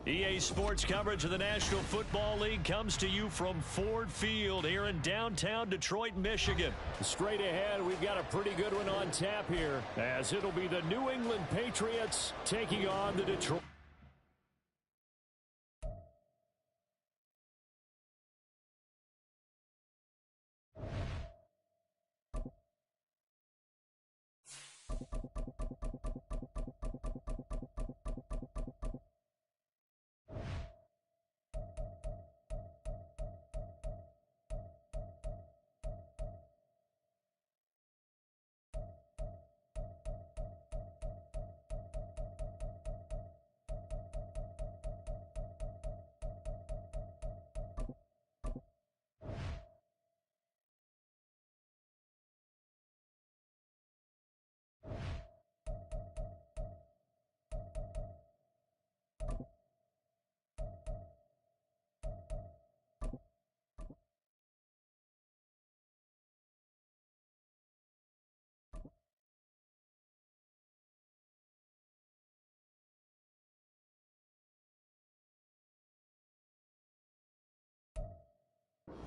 EA Sports coverage of the National Football League comes to you from Ford Field here in downtown Detroit, Michigan. Straight ahead, we've got a pretty good one on tap here, as it'll be the New England Patriots taking on the Detroit.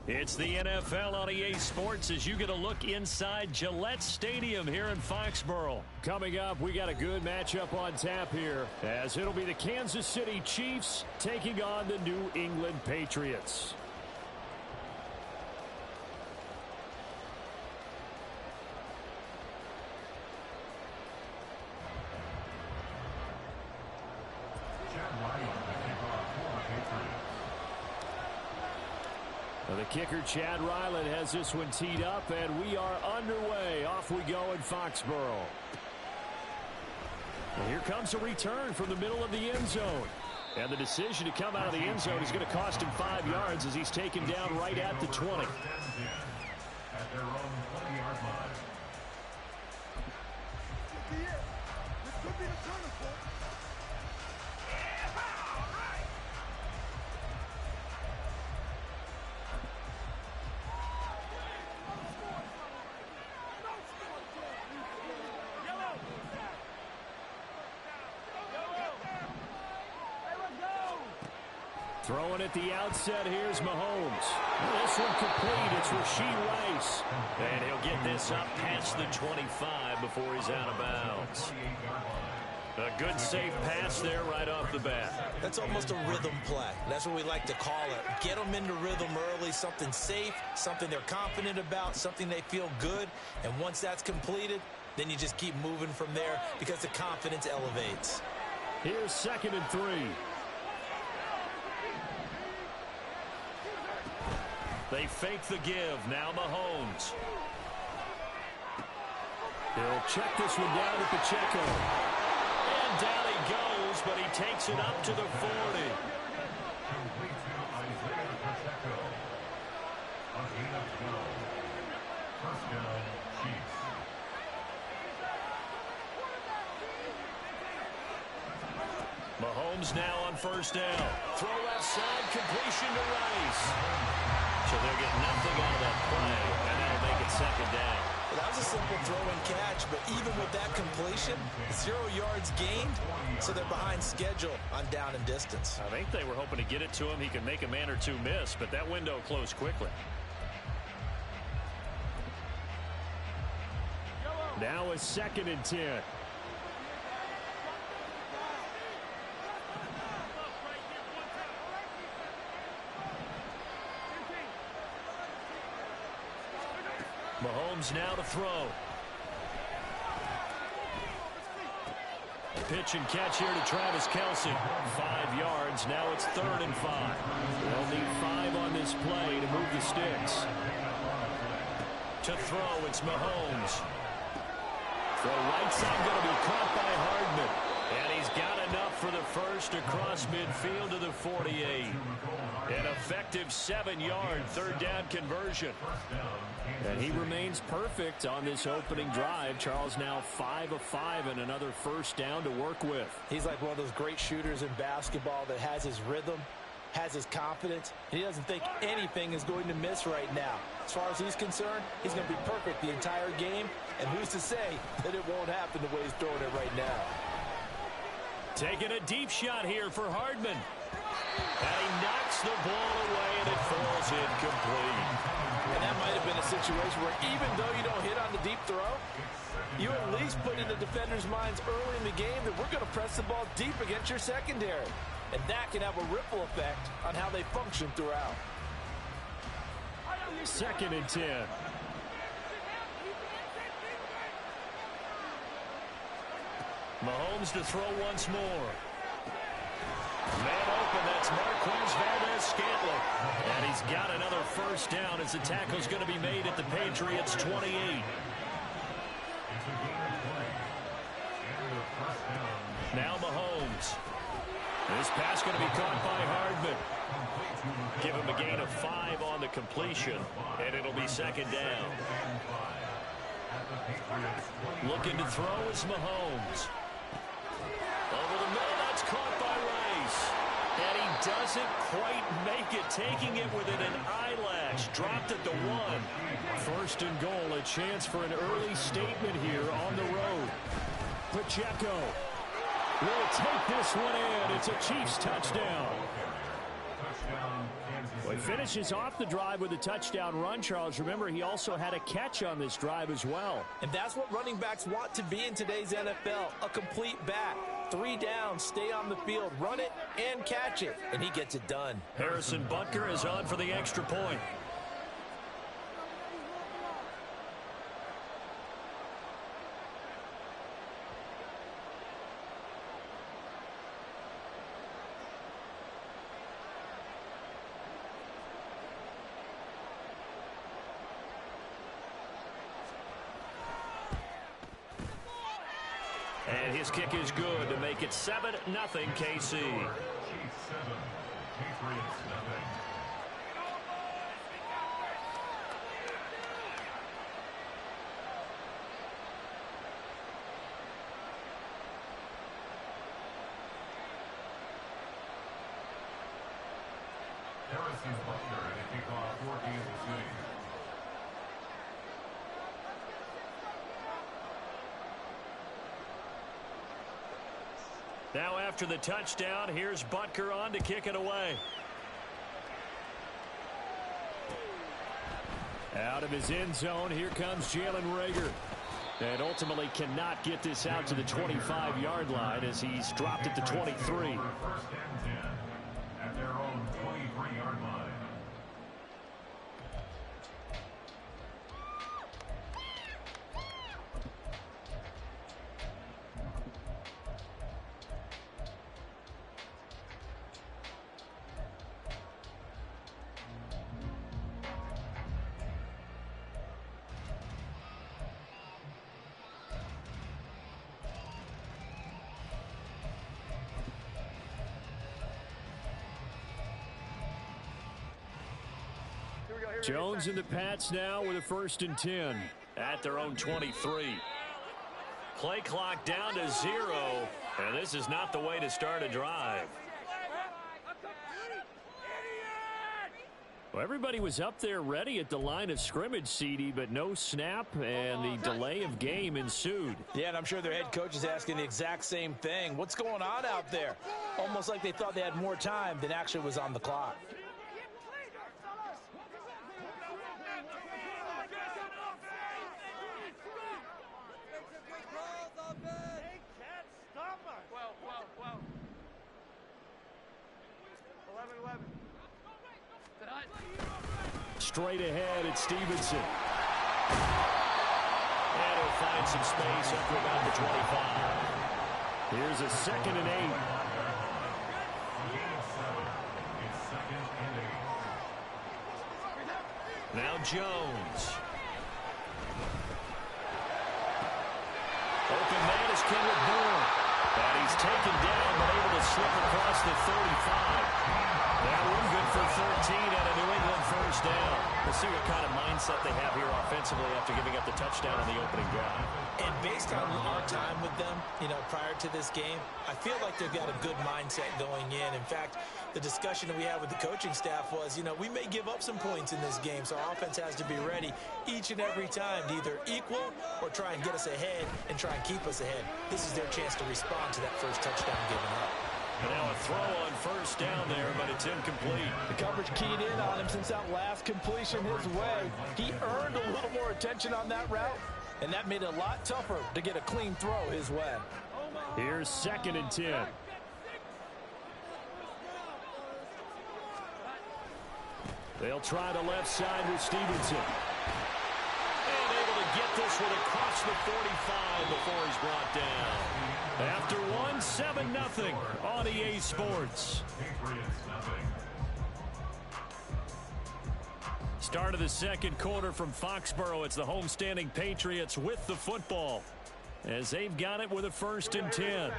It's the NFL on EA Sports as you get a look inside Gillette Stadium here in Foxborough. Coming up, we got a good matchup on tap here, as it'll be the Kansas City Chiefs taking on the New England Patriots. The kicker, Chad Ryland, has this one teed up, and we are underway. Off we go in Foxborough. And here comes a return from the middle of the end zone. And the decision to come out of the end zone is going to cost him 5 yards as he's taken down right at the 20. At their own 20-yard line. This could be the turning point. Throwing at the outset, here's Mahomes. This one complete. It's Rashee Rice. And he'll get this up past the 25 before he's out of bounds. A good, safe pass there right off the bat. That's almost a rhythm play. That's what we like to call it. Get them into rhythm early, something safe, something they're confident about, something they feel good. And once that's completed, then you just keep moving from there because the confidence elevates. Here's 2nd and 3. They fake the give. Now Mahomes. He'll check this one down to Pacheco. And down he goes, but he takes it up to the 40. Mahomes now on first down. Throw left side, completion to Rice. So they'll get nothing out of that play, and that'll make it 2nd down. Well, that was a simple throw and catch, but even with that completion, 0 yards gained, so they're behind schedule on down and distance. I think they were hoping to get it to him. He could make a man or two miss, but that window closed quickly. Now a 2nd and 10. Mahomes now to throw. Pitch and catch here to Travis Kelce. 5 yards. Now it's 3rd and 5. They'll need 5 on this play to move the sticks. To throw, it's Mahomes. The right side going to be caught by Hardman. And he's got enough for the first across midfield to the 48. An effective 7-yard 3rd down conversion. And he remains perfect on this opening drive. Charles now 5 of 5 and another first down to work with. He's like one of those great shooters in basketball that has his rhythm, has his confidence, and he doesn't think anything is going to miss right now. As far as he's concerned, he's going to be perfect the entire game, and who's to say that it won't happen the way he's throwing it right now. Taking a deep shot here for Hardman. And he knocks the ball away, and it falls incomplete. And that might have been a situation where even though you don't hit on the deep throw, you at least put in the defenders' minds early in the game that we're going to press the ball deep against your secondary. And that can have a ripple effect on how they function throughout. 2nd and 10. Mahomes to throw once more. Man open, that's Marquez Valdez-Scantling. And he's got another first down as the tackle's going to be made at the Patriots' 28. Now Mahomes. This pass going to be caught by Hardman. Give him a gain of 5 on the completion, and it'll be 2nd down. Looking to throw is Mahomes. Over the middle, that's caught by Rice. And he doesn't quite make it, taking it within an eyelash. Dropped at the 1. 1st and goal, a chance for an early statement here on the road. Pacheco will take this one in. It's a Chiefs touchdown. Well, he finishes off the drive with a touchdown run, Charles. Remember, he also had a catch on this drive as well. And that's what running backs want to be in today's NFL, a complete back. 3 down, stay on the field, run it, and catch it. And he gets it done. Harrison Butker is on for the extra point. And his kick is good to make it 7-0 KC. Harrison Butker and a kickoff for Kansas City. Now after the touchdown, here's Butker on to kick it away. Out of his end zone, here comes Jalen Reagor. And ultimately cannot get this out to the 25-yard line as he's dropped at the 23. 1st and 10 at their own 23-yard line. Jones and the Pats now with a 1st and 10 at their own 23. Play clock down to 0, and this is not the way to start a drive. Well, everybody was up there ready at the line of scrimmage, CD, but no snap, and the delay of game ensued. Yeah, and I'm sure their head coach is asking the exact same thing. What's going on out there? Almost like they thought they had more time than actually was on the clock. Straight ahead, it's Stevenson. And he'll find some space up to about the 25. Here's a 2nd and 8. Now Jones. Open man is Kendrick Bourne. And he's taken down, but able to slip across the 35. That one good for 13 and a New England 1st down. We'll see what kind of mindset they have here offensively after giving up the touchdown on the opening drive. And based on our time with them, prior to this game, I feel like they've got a good mindset going in. In fact, the discussion that we had with the coaching staff was, we may give up some points in this game, so our offense has to be ready each and every time to either equal or try and get us ahead and try and keep us ahead. This is their chance to respond to that first touchdown given up. And now a throw on first down there, but it's incomplete. The coverage keyed in on him since that last completion his way. He earned a little more attention on that route, and that made it a lot tougher to get a clean throw his way. Here's 2nd and 10. They'll try the left side with Stevenson. And able to get this one across the 45 before he's brought down. After one, 7-0 on EA Sports. Start of the second quarter from Foxborough. It's the homestanding Patriots with the football, as they've got it with a 1st and 10.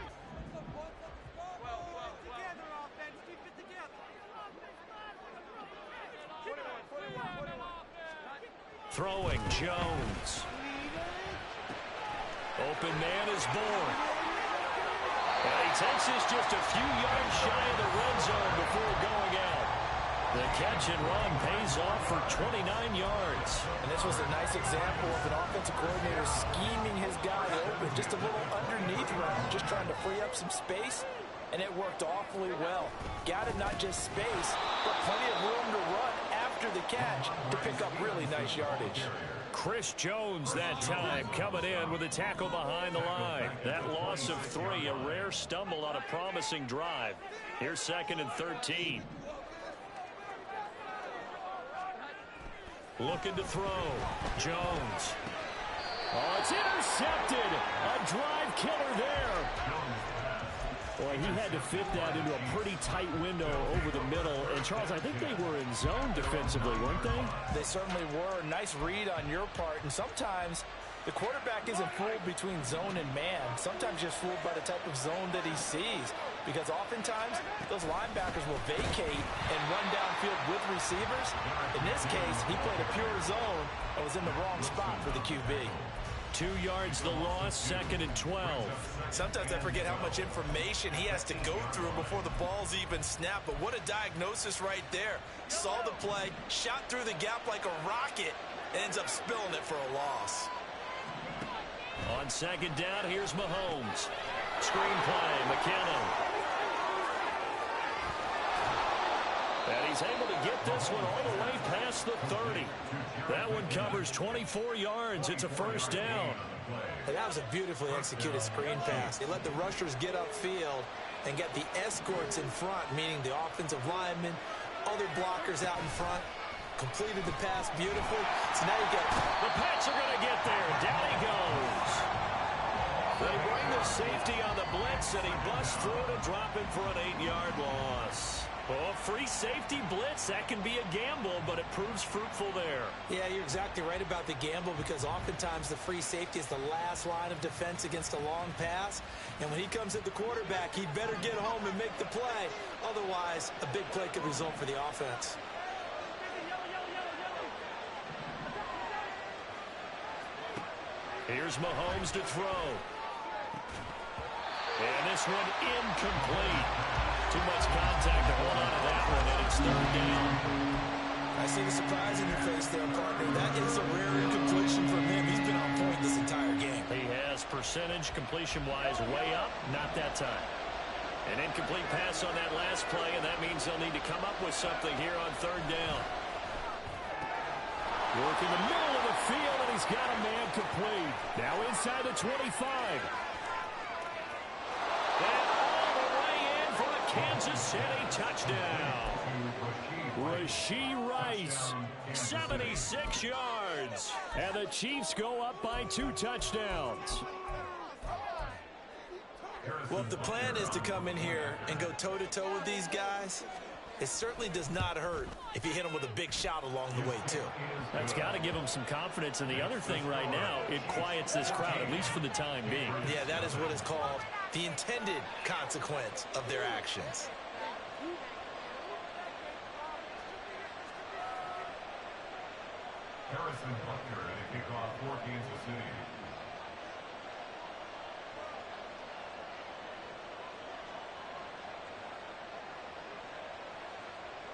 Throwing, Jones. Open man is born. And he takes this just a few yards shy of the red zone before going out. The catch and run pays off for 29 yards. And this was a nice example of an offensive coordinator scheming his guy open. Just a little underneath run, just trying to free up some space, and it worked awfully well. Got him not just space, but plenty of room to run after the catch to pick up really nice yardage. Chris Jones that time coming in with a tackle behind the line. That loss of 3, a rare stumble on a promising drive. Here's 2nd and 13. Looking to throw. Jones. Oh, it's intercepted. A drive killer there. Boy, he had to fit that into a pretty tight window over the middle. And, Charles, I think they were in zone defensively, weren't they? They certainly were. Nice read on your part. And sometimes the quarterback isn't fooled between zone and man. Sometimes just fooled by the type of zone that he sees. Because oftentimes, those linebackers will vacate and run downfield with receivers. In this case, he played a pure zone and was in the wrong spot for the QB. 2 yards the loss, 2nd and 12. Sometimes I forget how much information he has to go through before the ball's even snapped. But what a diagnosis right there. Saw the play, shot through the gap like a rocket, and ends up spilling it for a loss. On 2nd down, here's Mahomes. Screen play, McKinnon. And he's able to get this one all the way past the 30. That one covers 24 yards. It's a 1st down. And that was a beautifully executed screen pass. They let the rushers get upfield and get the escorts in front, meaning the offensive linemen, other blockers out in front. Completed the pass beautifully. So now you get the Pats are going to get there. Down he goes. They bring the safety on the blitz, and he busts through to drop him for an 8-yard loss. Oh, free safety blitz, that can be a gamble, but it proves fruitful there. Yeah, you're exactly right about the gamble, because oftentimes the free safety is the last line of defense against a long pass. And when he comes at the quarterback, he'd better get home and make the play. Otherwise, a big play could result for the offense. Here's Mahomes to throw. And this one incomplete. Too much contact to hold on to that one, and it's 3rd down. I see the surprise in your face there, partner. That is a rare incompletion from him. He's been on point this entire game. He has percentage completion-wise way up, not that time. An incomplete pass on that last play, and that means they'll need to come up with something here on 3rd down. Working the middle of the field, and he's got a man complete. Now inside the 25. And all the way in for a Kansas City touchdown. Rashee Rice, 76 yards. And the Chiefs go up by 2 touchdowns. Well, if the plan is to come in here and go toe-to-toe with these guys, it certainly does not hurt if you hit them with a big shout along the way, too. That's got to give them some confidence. And the other thing right now, it quiets this crowd, at least for the time being. Yeah, that is what is called the intended consequence of their actions. Harrison Butker to kick off for Kansas City.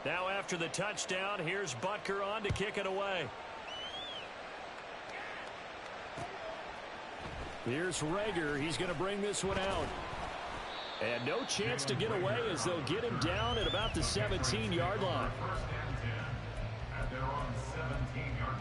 Now after the touchdown, here's Butker on to kick it away. Here's Rager. He's going to bring this one out. And no chance to get away as they'll get him down at about the 17-yard line. First and 10 at their own 17-yard line.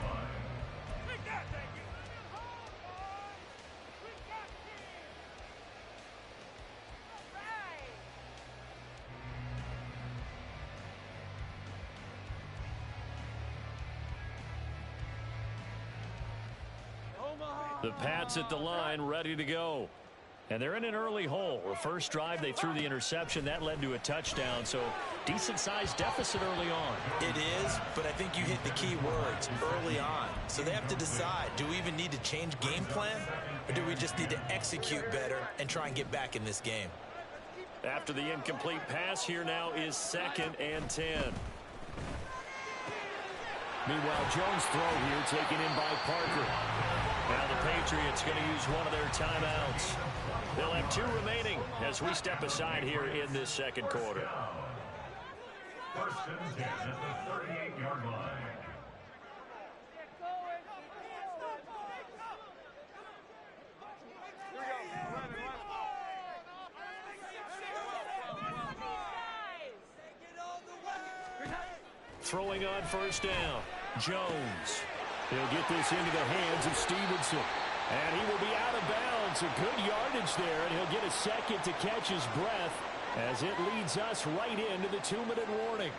The Pats at the line, ready to go. And they're in an early hole. The first drive, they threw the interception. That led to a touchdown, so decent-sized deficit early on. It is, but I think you hit the key words, early on. So they have to decide, do we even need to change game plan, or do we just need to execute better and try and get back in this game? After the incomplete pass, here now is 2nd and 10. Meanwhile, Jones' throw here taken in by Parker. Now the Patriots going to use one of their timeouts. They'll have 2 remaining as we step aside here in this second quarter. First and 10 at the 38-yard line. Throwing on first down, Jones. He'll get this into the hands of Stevenson. And he will be out of bounds. A good yardage there, and he'll get a second to catch his breath as it leads us right into the 2-minute warning.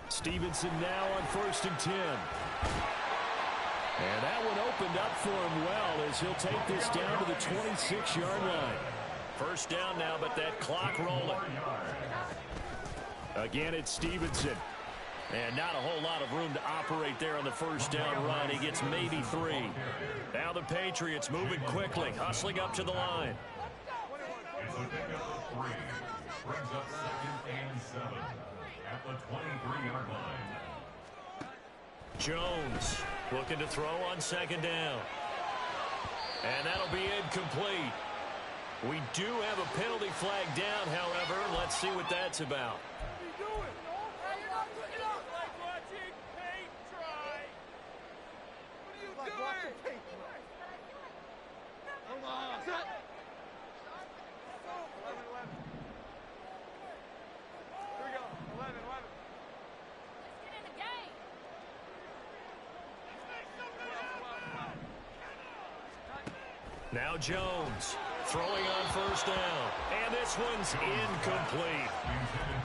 Stevenson now on 1st and 10. And that one opened up for him well as he'll take this down to the 26-yard line. First down now, but that clock rolling. Again, it's Stevenson. And not a whole lot of room to operate there on the first down run. He gets maybe 3. Now the Patriots moving quickly, hustling up to the line. It's a pickup of 3. Brings up 2nd and 7 at the 23-yard line. Jones looking to throw on 2nd down. And that'll be incomplete. We do have a penalty flag down, however. Let's see what that's about. Now Jones throwing on first down. And this one's incomplete.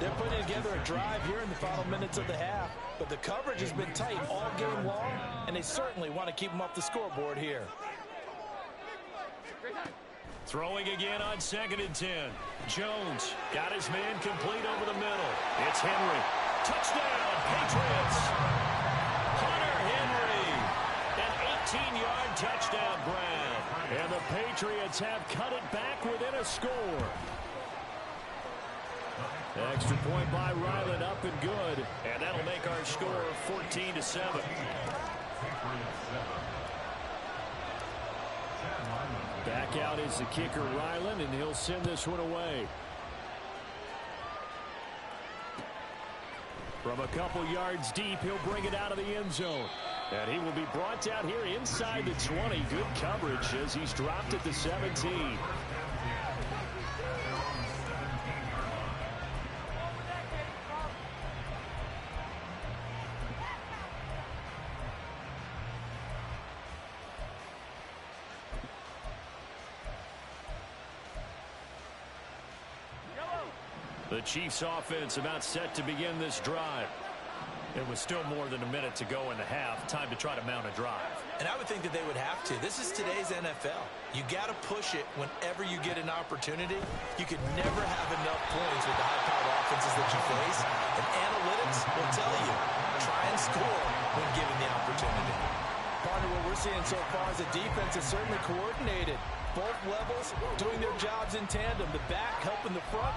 They're putting together a drive here in the final minutes of the half, but the coverage has been tight all game long, and they certainly want to keep them off the scoreboard here. Throwing again on 2nd and 10. Jones got his man complete over the middle. It's Henry. Touchdown, Patriots. Hunter Henry. An 18-yard touchdown grab. And the Patriots have cut it back within a score. Extra point by Ryland, up and good. And that'll make our score 14-7. Back out is the kicker, Ryland, and he'll send this one away. From a couple yards deep, he'll bring it out of the end zone. And he will be brought down here inside the 20. Good coverage as he's dropped at the 17. The Chiefs offense about set to begin this drive. It was still more than a minute to go in the half. Time to try to mount a drive. And I would think that they would have to. This is today's NFL. You got to push it whenever you get an opportunity. You could never have enough points with the high-powered offenses that you face. And analytics will tell you, try and score when given the opportunity. Partner, what we're seeing so far is the defense is certainly coordinated. Both levels doing their jobs in tandem. The back helping the front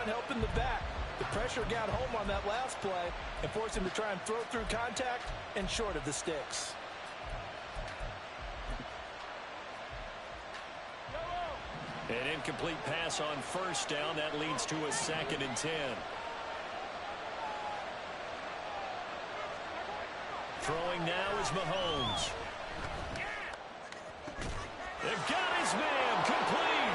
helping the back. The pressure got home on that last play and forced him to try and throw through contact and short of the sticks. An incomplete pass on first down. That leads to a 2nd and 10. Throwing now is Mahomes. They've got his man complete.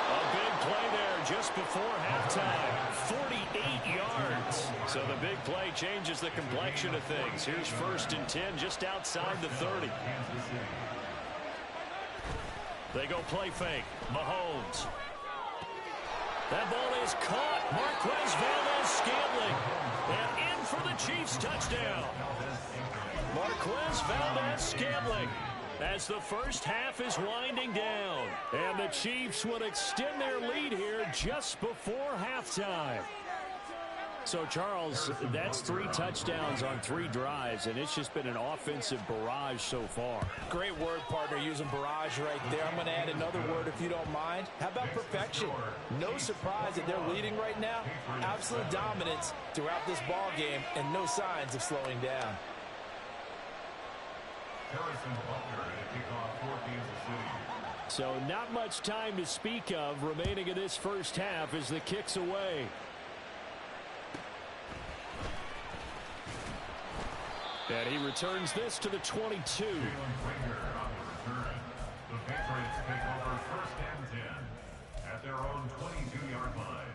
A big play there just before halftime. 48 yards. So the big play changes the complexion of things. Here's 1st and 10 just outside the 30. They go play fake. Mahomes. That ball is caught. Marquez Valdez-Scantling. And in for the Chiefs touchdown. Marquez Valdez-Scantling. As the first half is winding down. And the Chiefs will extend their lead here just before halftime. So, Charles, that's 3 touchdowns on 3 drives, and it's just been an offensive barrage so far. Great word, partner, using barrage right there. I'm going to add another word if you don't mind. How about perfection? No surprise that they're leading right now. Absolute dominance throughout this ball game and no signs of slowing down. So not much time to speak of remaining in this first half as the kick's away. And he returns this to the 22. The Patriots take over 1st and 10 at their own 22-yard line.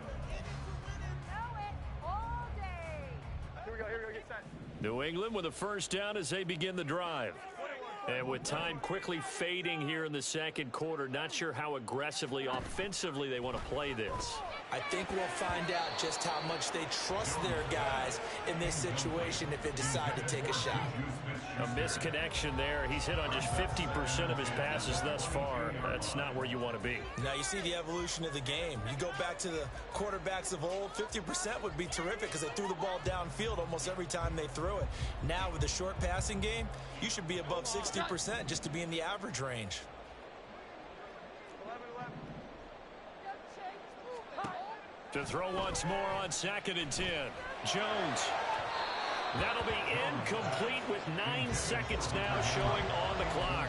Here we go, get set. New England with a first down as they begin the drive. And with time quickly fading here in the 2nd quarter, not sure how aggressively, offensively they want to play this. I think we'll find out just how much they trust their guys in this situation if they decide to take a shot. A misconnection there. He's hit on just 50% of his passes thus far. That's not where you want to be. Now you see the evolution of the game. You go back to the quarterbacks of old, 50% would be terrific because they threw the ball downfield almost every time they threw it. Now with the short passing game, you should be above 60% just to be in the average range. To throw once more on 2nd and 10. Jones. That'll be incomplete with 9 seconds now showing on the clock.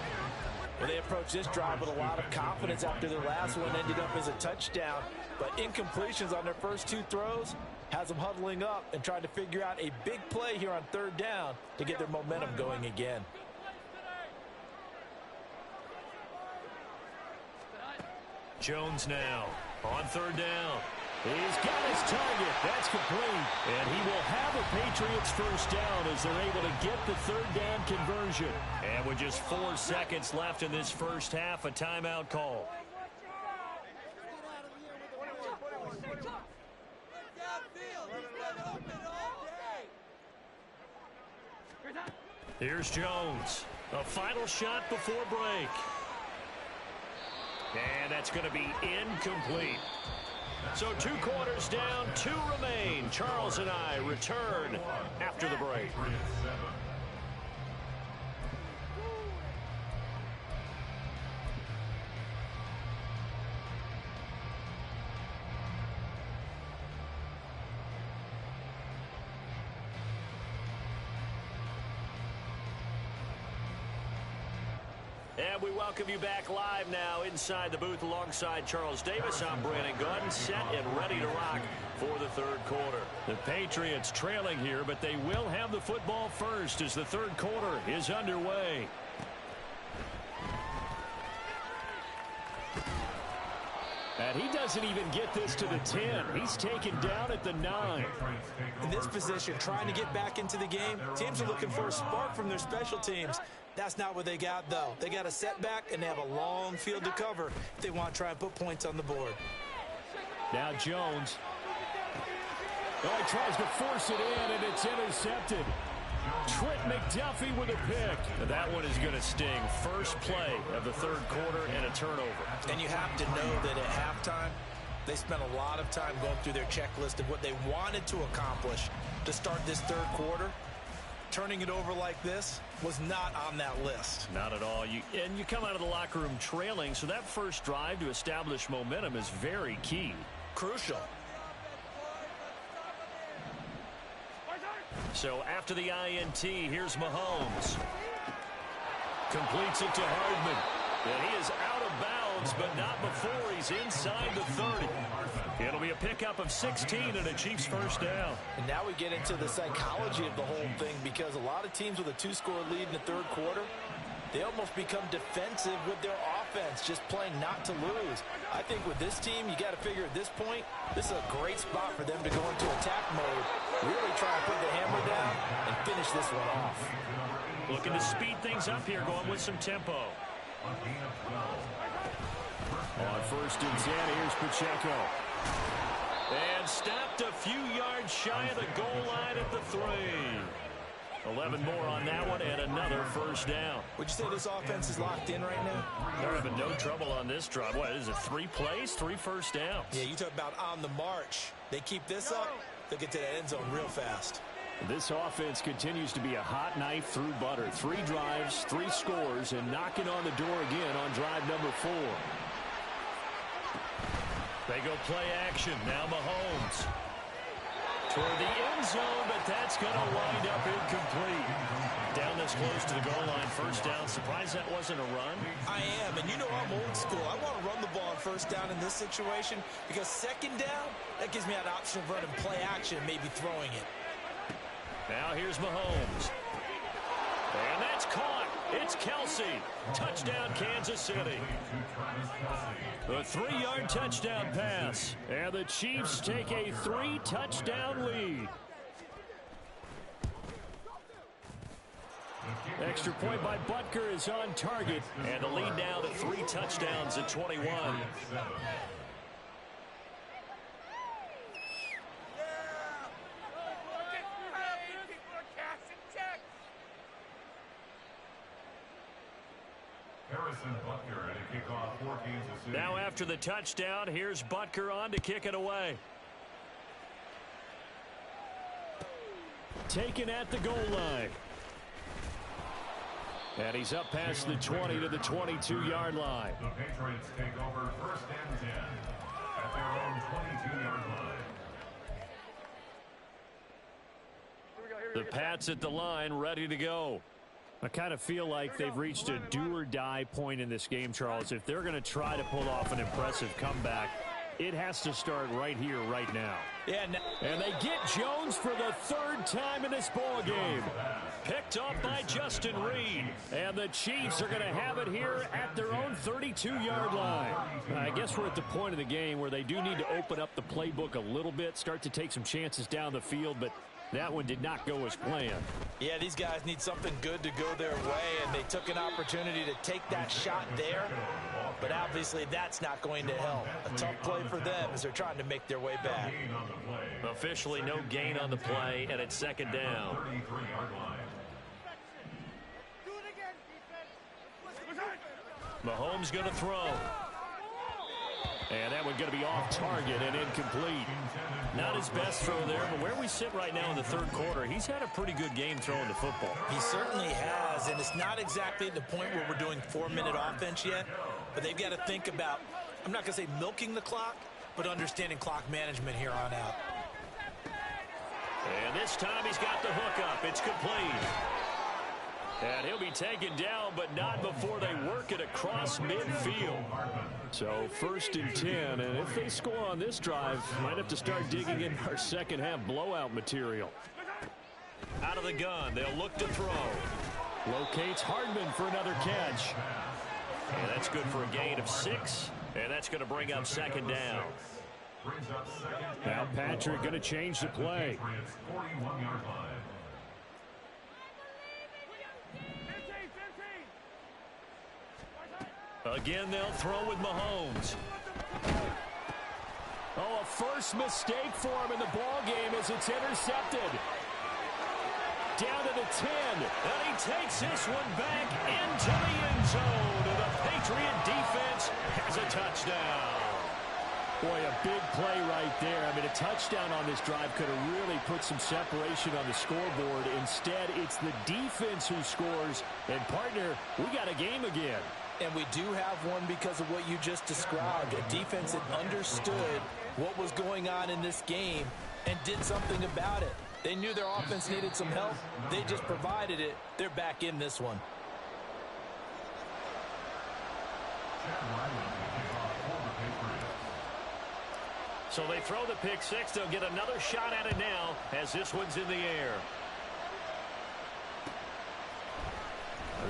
Well, they approached this drive with a lot of confidence after their last one ended up as a touchdown. But incompletions on their first 2 throws has them huddling up and trying to figure out a big play here on 3rd down to get their momentum going again. Jones now on 3rd down. He's got his target. That's complete. And he will have a Patriots first down as they're able to get the 3rd down conversion. And with just 4 seconds left in this first half, a timeout call. Here's Jones. A final shot before break. And that's going to be incomplete. So 2 quarters down, 2 remain. Charles and I return after the break. And we welcome you back live now inside the booth alongside Charles Davis. I'm Brandon Gaudin, set and ready to rock for the 3rd quarter. The Patriots trailing here, but they will have the football first as the 3rd quarter is underway. And he doesn't even get this to the 10. He's taken down at the 9. In this position, trying to get back into the game, teams are looking for a spark from their special teams. That's not what they got, though. They got a setback, and they have a long field to cover if they want to try and put points on the board. Now Jones. Oh, he tries to force it in, and it's intercepted. Trent McDuffie with a pick. And that one is going to sting. First play of the 3rd quarter and a turnover. And you have to know that at halftime, they spent a lot of time going through their checklist of what they wanted to accomplish to start this 3rd quarter. Turning it over like this was not on that list. Not at all. You come out of the locker room trailing, so that first drive to establish momentum is very key. Crucial. So after the INT, here's Mahomes. Completes it to Hardman. And he is out of bounds, but not before he's inside the 30. It'll be a pickup of 16 and a Chiefs first down. And now we get into the psychology of the whole thing, because a lot of teams with a 2-score lead in the third quarter, they almost become defensive with their offense, just playing not to lose. I think with this team, you got to figure at this point, this is a great spot for them to go into attack mode, really try to put the hammer down and finish this one off. Looking to speed things up here, going with some tempo. On first and 10, here's Pacheco. And stopped a few yards shy of the goal line at the 3. 11 more on that one, and another first down. Would you say this offense is locked in right now? They're having no trouble on this drive. What is it, 3 plays, 3 first downs? Yeah, you talk about on the march. They keep this up, they'll get to that end zone real fast. This offense continues to be a hot knife through butter. 3 drives, 3 scores, and knocking on the door again on drive number 4. They go play action. Now Mahomes. Toward the end zone, but that's going to wind up incomplete. Down this close to the goal line, first down. Surprised that wasn't a run? I am, and you know I'm old school. I want to run the ball on first down in this situation, because second down, that gives me that option of running play action, maybe throwing it. Now here's Mahomes. And that's caught. It's Kelsey. Touchdown, Kansas City. The 3-yard touchdown pass. And the Chiefs take a 3-touchdown lead. Extra point by Butker is on target. And the lead now to 3 touchdowns at 21. Now after the touchdown, here's Butker on to kick it away. Taken at the goal line. And he's up past the 20 to the 22-yard line. The Patriots take over first and 10 at their own 22-yard line. The Pats at the line, ready to go. I kind of feel like they've reached a do-or-die point in this game, Charles. If they're going to try to pull off an impressive comeback, it has to start right here, right now. Yeah, and they get Jones for the 3rd time in this ball game. Picked up by Justin Reed. And the Chiefs are going to have it here at their own 32-yard line. I guess we're at the point of the game where they do need to open up the playbook a little bit, start to take some chances down the field, but that one did not go as planned. Yeah, these guys need something good to go their way, and they took an opportunity to take that shot there. But obviously that's not going to help. A tough play for them as they're trying to make their way back. Officially no gain on the play, and it's second down. Mahomes going to throw. And that one going to be off target and incomplete. Not his best throw there, but where we sit right now in the third quarter, he's had a pretty good game throwing the football. He certainly has, and it's not exactly at the point where we're doing 4-minute offense yet, but they've got to think about, I'm not going to say milking the clock, but understanding clock management here on out. And this time he's got the hook up. It's complete. And he'll be taken down, but not before they work it across midfield. So first and 10, and if they score on this drive, might have to start digging in our second half blowout material. Out of the gun, they'll look to throw. Locates Hardman for another catch. And that's good for a gain of 6, and that's going to bring up second down. Now Patrick going to change the play. Again, they'll throw with Mahomes. Oh, a first mistake for him in the ball game as it's intercepted. Down to the 10, and he takes this one back into the end zone. And the Patriot defense has a touchdown. Boy, a big play right there. I mean, a touchdown on this drive could have really put some separation on the scoreboard. Instead, it's the defense who scores. And, partner, we got a game again. And we do have one because of what you just described. A defense that understood what was going on in this game and did something about it. They knew their offense needed some help. They just provided it. They're back in this one. So they throw the pick six. They'll get another shot at it now as this one's in the air.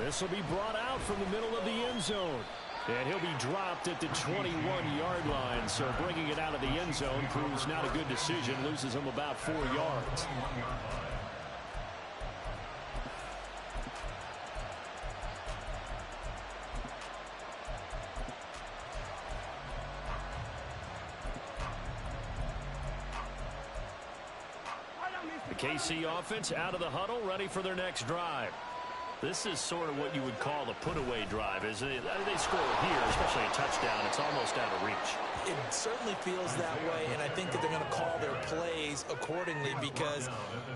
This will be brought out from the middle of the end zone. And he'll be dropped at the 21-yard line. So bringing it out of the end zone proves not a good decision. Loses him about 4 yards. The KC offense out of the huddle, ready for their next drive. This is sort of what you would call a put-away drive, isn't it? They score here, especially a touchdown. It's almost out of reach. It certainly feels that way, and I think that they're going to call their plays accordingly because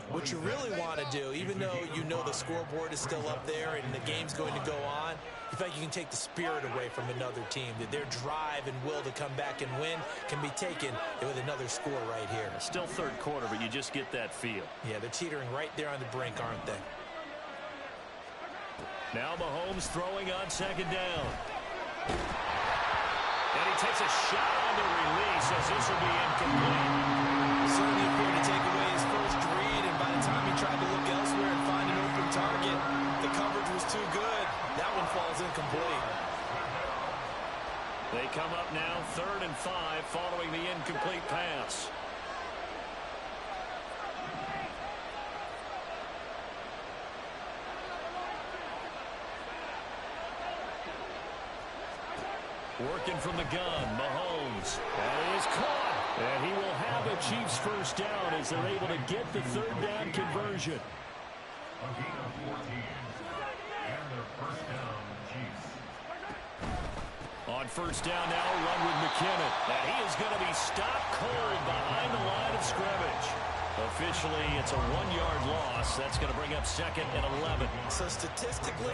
what you really want to do, even though you know the scoreboard is still up there and the game's going to go on, in fact, you can take the spirit away from another team. That their drive and will to come back and win can be taken with another score right here. Still third quarter, but you just get that feel. Yeah, they're teetering right there on the brink, aren't they? Now Mahomes throwing on second down. And he takes a shot on the release as this will be incomplete. Certainly appeared to take away his first read, and by the time he tried to look elsewhere and find an open target, the coverage was too good. That one falls incomplete. They come up now 3rd and 5 following the incomplete pass. Working from the gun, Mahomes. That is caught. And he will have a Chiefs first down as they're able to get the 3rd down conversion. A gain of 14. And their first down, Chiefs. On first down now, run with McKinnon. And he is going to be stopped cold behind the line of scrimmage. Officially, it's a 1-yard loss. That's going to bring up 2nd and 11. So statistically,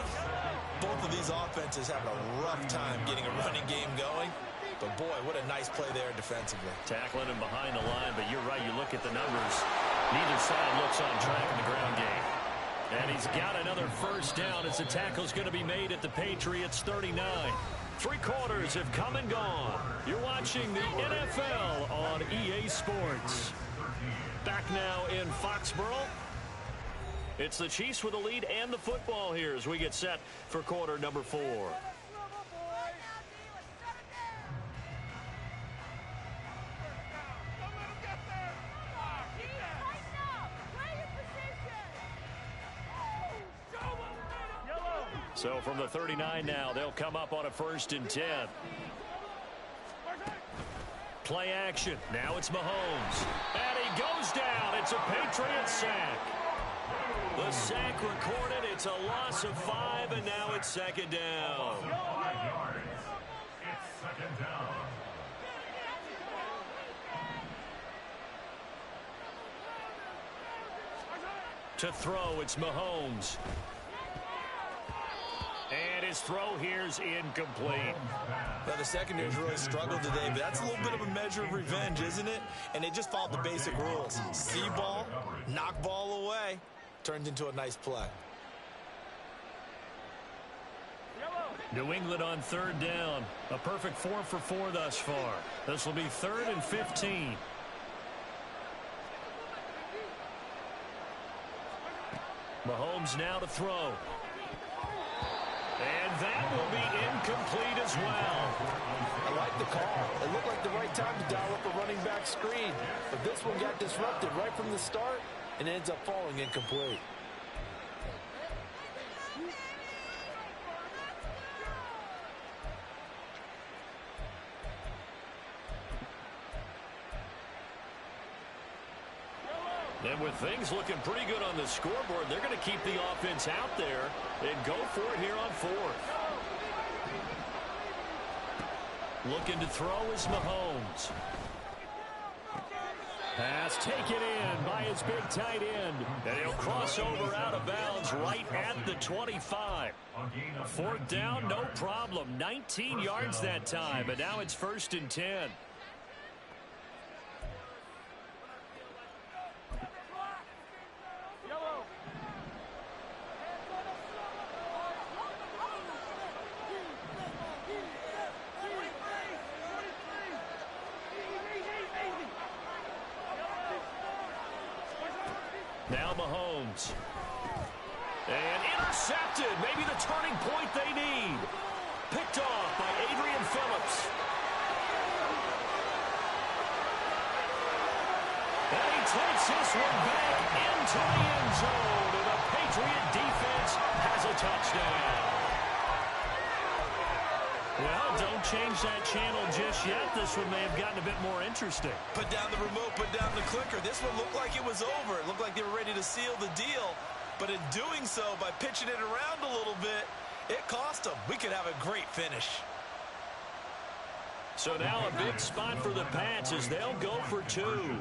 both of these offenses having a rough time getting a running game going. But, boy, what a nice play there defensively. Tackling him behind the line, but you're right. You look at the numbers. Neither side looks on track in the ground game. And he's got another first down as the tackle's going to be made at the Patriots 39. 3 quarters have come and gone. You're watching the NFL on EA Sports. Back now in Foxborough. It's the Chiefs with the lead and the football here as we get set for quarter number 4. So from the 39 now, they'll come up on a 1st and 10. Play action. Now it's Mahomes. And he goes down. It's a Patriot sack. The sack recorded. It's a loss of 5, and now it's 2nd down. 5 yards. It's 2nd down. To throw, it's Mahomes. And his throw here's incomplete. Well, the secondary's really struggled today, but that's a little bit of a measure of revenge, isn't it? And they just followed the basic rules. See ball, knock ball away. Turned into a nice play. New England on 3rd down. A perfect 4 for 4 thus far. This will be 3rd and 15. Mahomes now to throw. And that will be incomplete as well. I like the call. It looked like the right time to dial up a running back screen. But this one got disrupted right from the start and ends up falling incomplete. And with things looking pretty good on the scoreboard, they're going to keep the offense out there and go for it here on 4th. Looking to throw is Mahomes. Pass taken in by his big tight end. And he'll cross over out of bounds right at the 25. 4th down, no problem. 19 yards that time, and now it's 1st and 10. Mahomes. And intercepted. Maybe the turning point they need. Picked off by Adrian Phillips. And he takes this one back into the end zone. And the Patriot defense has a touchdown. Well, don't change that channel just yet. This one may have gotten a bit more interesting. Put down the remote, put down the clicker. This one looked like it was over. It looked like they were ready to seal the deal. But in doing so, by pitching it around a little bit, it cost them. We could have a great finish. So now a big spot for the Pats as they'll go for two.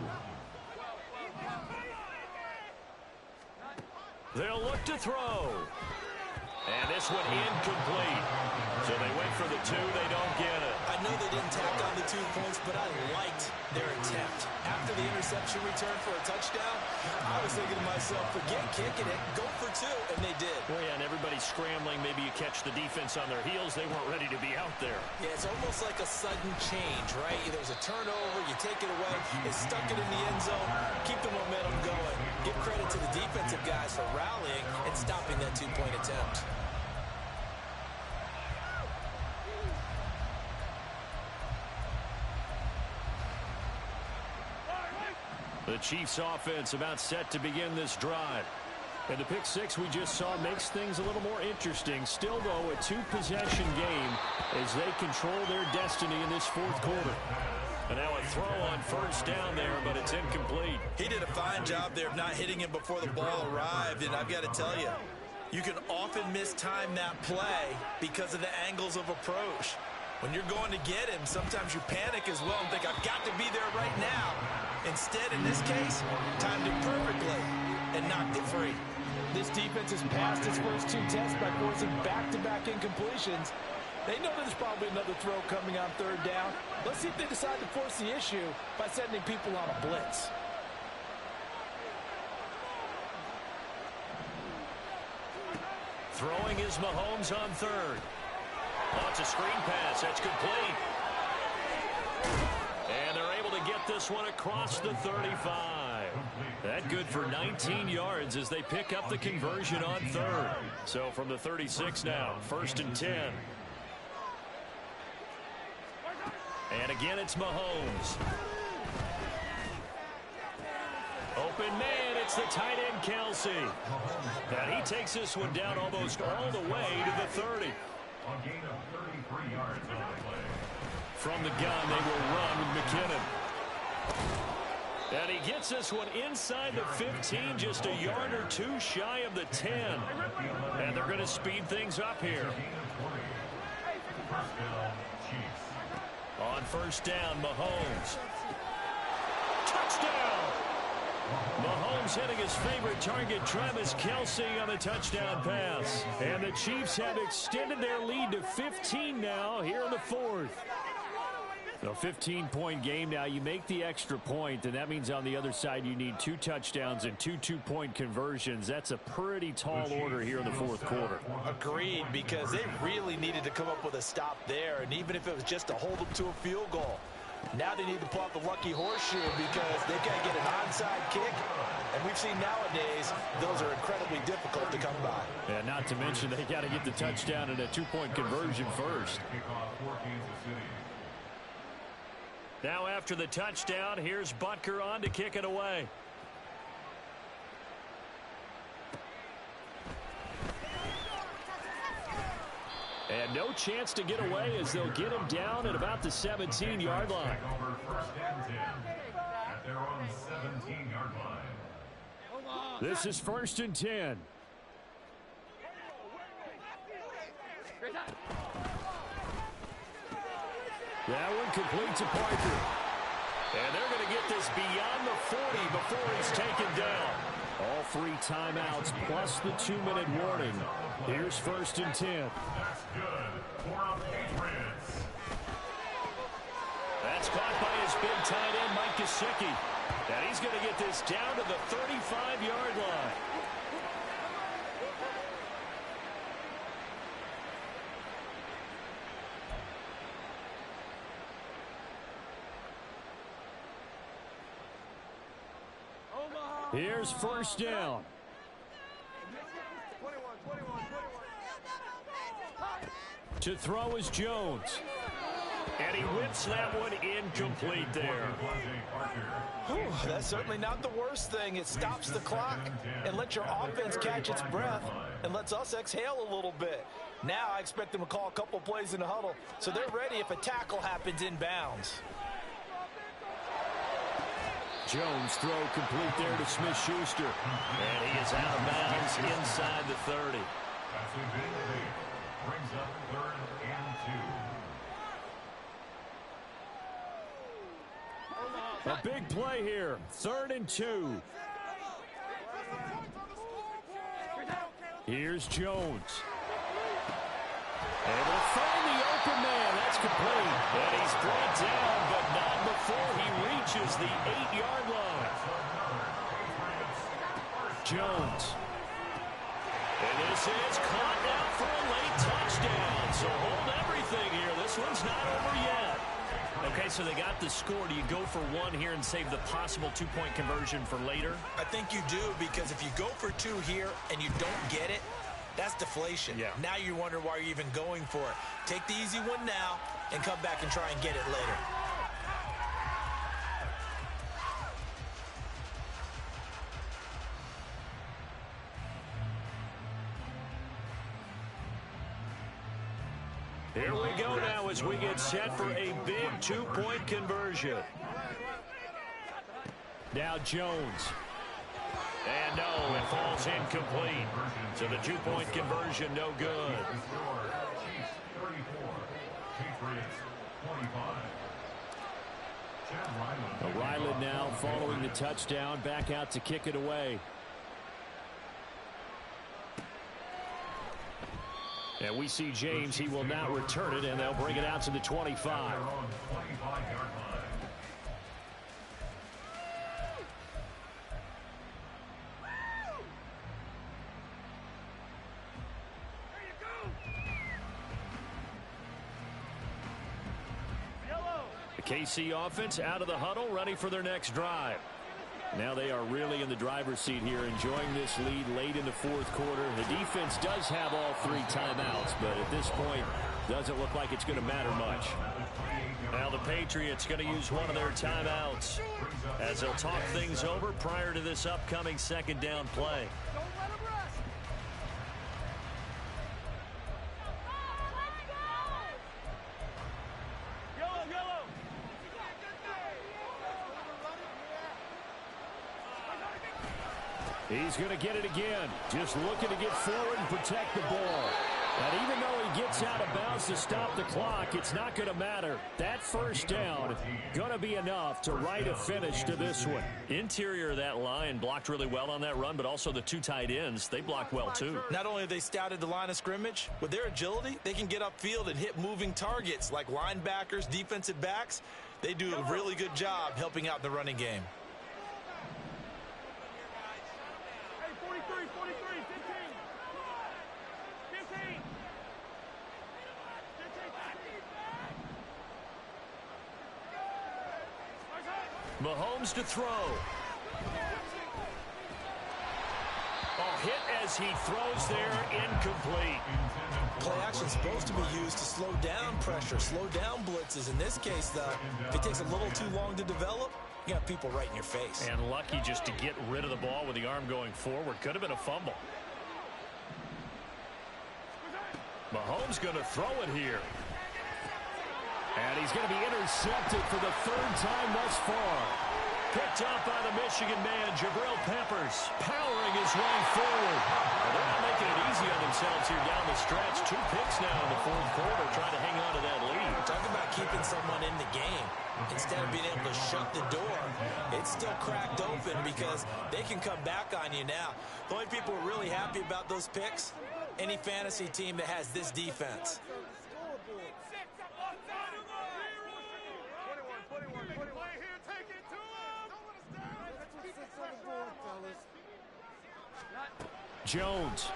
They'll look to throw. And this one incomplete. So they went for the two. They don't get it. I know they didn't tack on the 2 points, but I liked their attempt. After the interception return for a touchdown, I was thinking to myself, forget kicking it, go for two, and they did. Well, yeah, and everybody's scrambling. Maybe you catch the defense on their heels. They weren't ready to be out there. Yeah, it's almost like a sudden change, right? There's a turnover, you take it away, they stuck it in the end zone, keep the momentum going. Give credit to the defensive guys for rallying and stopping that 2-point attempt. The Chiefs offense about set to begin this drive. And the pick six we just saw makes things a little more interesting. Still, though, a two-possession game as they control their destiny in this fourth quarter. And now a throw on first down there, but it's incomplete. He did a fine job there of not hitting him before the ball arrived. And I've got to tell you, you can often mistime that play because of the angles of approach. When you're going to get him, sometimes you panic as well and think, I've got to be there right now. Instead, in this case, timed it perfectly and knocked it free. This defense has passed its first two tests by forcing back-to-back incompletions. They know there's probably another throw coming on third down. Let's see if they decide to force the issue by sending people on a blitz. Throwing is Mahomes on third. Oh, it's a screen pass. That's complete. And they're able to get this one across the 35. That good for 19 yards as they pick up the conversion on third. So from the 36 now, 1st and 10. And again, it's Mahomes. Open man, it's the tight end, Kelsey. And he takes this one down almost all the way to the 30. A gain of 33 yards on the play. From the gun, they will run with McKinnon. And he gets this one inside the 15, just a yard or two shy of the 10. And they're going to speed things up here. On first down, Mahomes. Touchdown! Mahomes hitting his favorite target, Travis Kelce, on a touchdown pass. And the Chiefs have extended their lead to 15 now here in the fourth. A 15-point game now. You make the extra point, and that means on the other side you need 2 touchdowns and 2 two-point conversions. That's a pretty tall order here in the fourth quarter. Agreed, because they really needed to come up with a stop there, and even if it was just to hold them to a field goal. Now they need to pull out the lucky horseshoe because they've got to get an onside kick, and we've seen nowadays those are incredibly difficult to come by. And not to mention they got to get the touchdown and a 2-point conversion first. Now after the touchdown, here's Butker on to kick it away. And no chance to get away as they'll get him down at about the 17-yard line. This is 1st and 10. That one complete to Parker. And they're going to get this beyond the 40 before he's taken down. All 3 timeouts plus the 2-minute warning. Here's 1st and 10. That's good for a Patriots. That's caught by his big tight end, Mike Gesicki. And he's going to get this down to the 35-yard line. Here's first down. To throw is Jones. And he whips that one incomplete there. Whew, that's certainly not the worst thing. It stops the clock and lets your offense catch its breath and lets us exhale a little bit. Now I expect them to call a couple plays in the huddle so they're ready if a tackle happens inbounds. Jones throw complete there to Smith-Schuster. And he is out of bounds inside the 30. Brings up 3rd and 2. A big play here. 3rd and 2. Here's Jones. Able to find the open man. That's complete. And he's brought down, but not before he reaches the 8-yard line. Jones. And this is caught now for a late touchdown. So hold everything here. This one's not over yet. Okay, so they got the score. Do you go for one here and save the possible 2-point conversion for later? I think you do, because if you go for 2 here and you don't get it, that's deflation. Yeah. Now you wonder why you're even going for it. Take the easy one now and come back and try and get it later. Here we go now as we get set for a big 2-point conversion. Now Jones. And no, it falls incomplete. So the 2-point conversion no good. Chiefs 34, Patriots 25. Ryland now following the touchdown, back out to kick it away. And we see James. He will not return it, and they'll bring it out to the 25. The KC offense out of the huddle, ready for their next drive. Now they are really in the driver's seat here, enjoying this lead late in the 4th quarter. The defense does have all 3 timeouts, but at this point, doesn't look like it's going to matter much. Now the Patriots going to use one of their timeouts as they'll talk things over prior to this upcoming 2nd down play. He's going to get it again. Just looking to get forward and protect the ball. And even though he gets out of bounds to stop the clock, it's not going to matter. That first down going to be enough to write a finish to this one. Interior of that line blocked really well on that run, but also the 2 tight ends, they blocked well too. Not only have they scouted the line of scrimmage, with their agility, they can get upfield and hit moving targets like linebackers, defensive backs. They do a really good job helping out the running game. Mahomes to throw. Oh, hit as he throws there, incomplete. Play action is supposed to be used to slow down pressure, slow down blitzes. In this case, though, if it takes a little too long to develop, you got people right in your face. And lucky just to get rid of the ball with the arm going forward. Could have been a fumble. Mahomes going to throw it here. And he's going to be intercepted for the 3rd time thus far. Picked up by the Michigan man, Jabril Peppers, powering his way forward. Well, they're not making it easy on themselves here down the stretch. 2 picks now in the 4th quarter, trying to hang on to that lead. Talk about keeping someone in the game. Instead of being able to shut the door, it's still cracked open because they can come back on you now. The only people who are really happy about those picks, any fantasy team that has this defense. Jones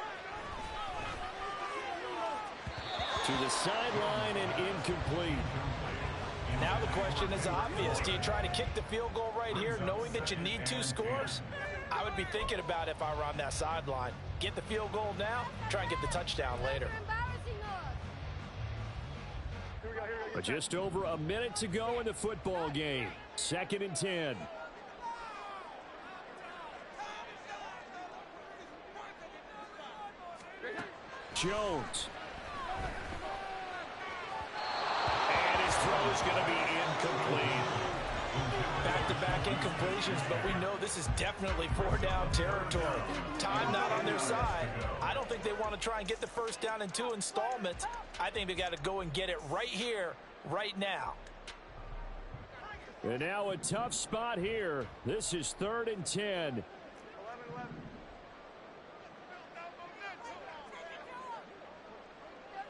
to the sideline and incomplete. Now the question is obvious. Do you try to kick the field goal right here knowing that you need 2 scores? I would be thinking about it if I were on that sideline. Get the field goal now, try and get the touchdown later. Just over a minute to go in the football game. 2nd and 10. Jones. And his throw is going to be incomplete. Back-to-back incompletions, but we know this is definitely 4-down territory. Time not on their side. I don't think they want to try and get the first down in 2 installments. I think they got to go and get it right here, right now. And now a tough spot here. This is 3rd and 10. 11.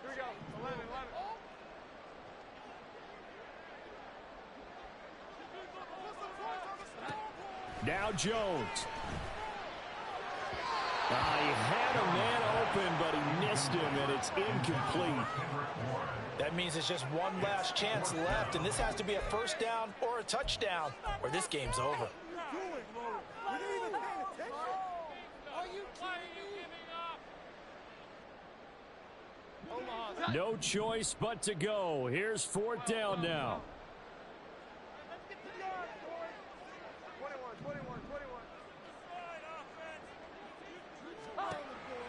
Here we go. 11. Now Jones. He had a man open, but he missed him, and it's incomplete. That means it's just one last chance left, and this has to be a first down or a touchdown, or this game's over. No choice but to go. Here's 4th down now. 21.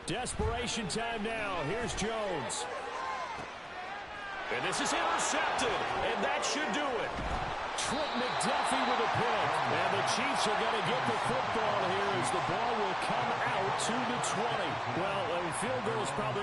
Desperation time now. Here's Jones. And this is intercepted, and that should do it. Trent McDuffie with a pick. And the Chiefs are going to get the football here as the ball will come out to the 20. Well, a field goal is probably...